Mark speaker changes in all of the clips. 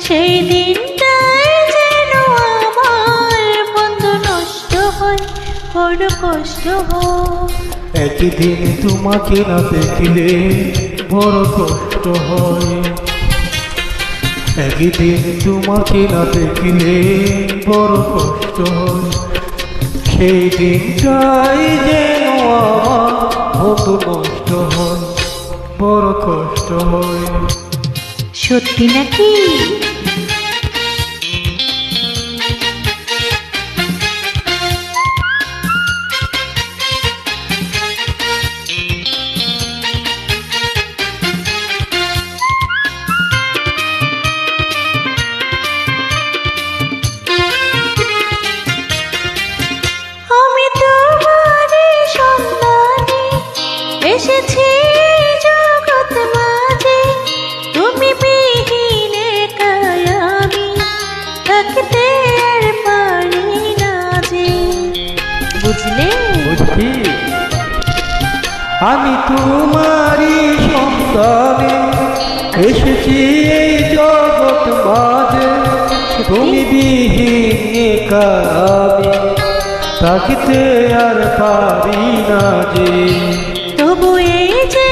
Speaker 1: সেই দিনটাই যেন আমার বন্ধু নষ্ট হয়, বড় কষ্ট হয়।
Speaker 2: একদিন তোমাকে না দেখলে বড় কষ্ট হয়, একদিন তোমাকে না দেখলে বড় কষ্ট হয়। সেই দিনটাই যেন আমার বন্ধু নষ্ট হয়, বড় কষ্ট হয়।
Speaker 1: সত্যি নাকি? এসেছি জগৎ মাঝে, তুমি বিহীন একাই আমি থাকতে আর পারি না যে। বুঝলে?
Speaker 2: বুঝছি। আমি তোমারই সন্তানে এসেছি এই জগৎ মাঝে, তুমি বিহীন একা আমি থাকতে আর পারি না যে।
Speaker 1: তবু এই যে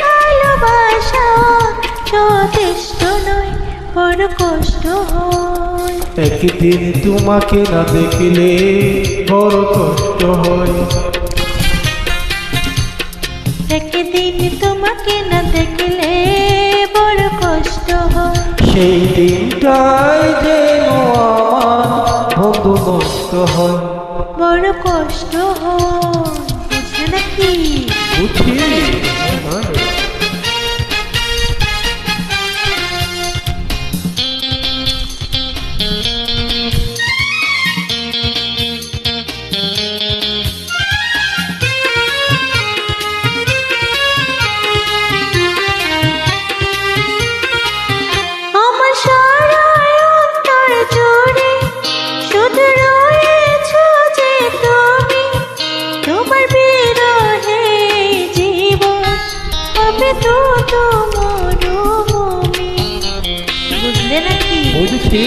Speaker 1: ভালোবাসা যথেষ্ট নয়, বড় কষ্ট হয়।
Speaker 2: একদিন তোমাকে না দেখলে বড় কষ্ট হয়,
Speaker 1: একদিন তোমাকে না দেখলে বড় কষ্ট হয়।
Speaker 2: সেই দিনটাই যেন আমার বন্ধু নষ্ট হয়,
Speaker 1: বড় কষ্ট হয়। বুঝলে নাকি?
Speaker 2: বুঝছি।
Speaker 1: আমার সারা অন্তর জুড়ে শুধু রয়েছ যে তুমি, তোমার বিরহে জীবন হবে তো মরুভূমি। বুঝলে নাকি?
Speaker 2: বুঝছি।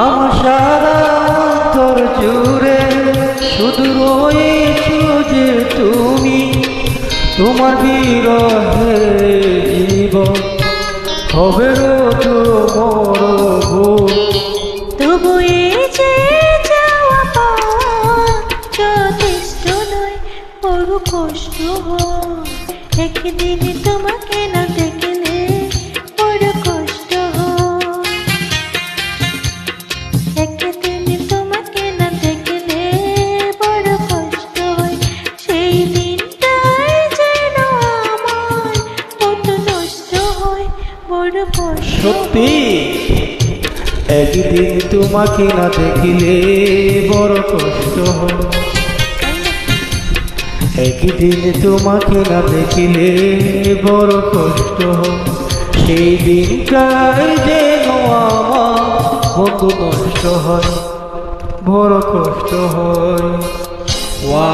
Speaker 2: আমার সারা অন্তর জুড়ে শুধু রয়েছ যে তুমি, তোমার বিরহে জীবন হবে তো মরুভূমি।
Speaker 1: তবু এই যে যাওয়া পাওয়া যথেষ্ট নয়, বড় কষ্ট হয়। একদিন তোমাকে না দেখলে বড় কষ্ট হয়, একদিন তোমাকে না দেখলে বড় কষ্ট হয়। সেই দিনটাই যেন আমার কত নষ্ট হয়, বড় কষ্ট।
Speaker 2: সত্যি একদিন তোমাকে না দেখিলে বড় কষ্ট হয়, একদিন তোমাকে না দেখিলে বড় কষ্ট হয়। সেই দিনটাই যেন আমার বন্ধু নষ্ট হয়, বড় কষ্ট হয়। ওয়া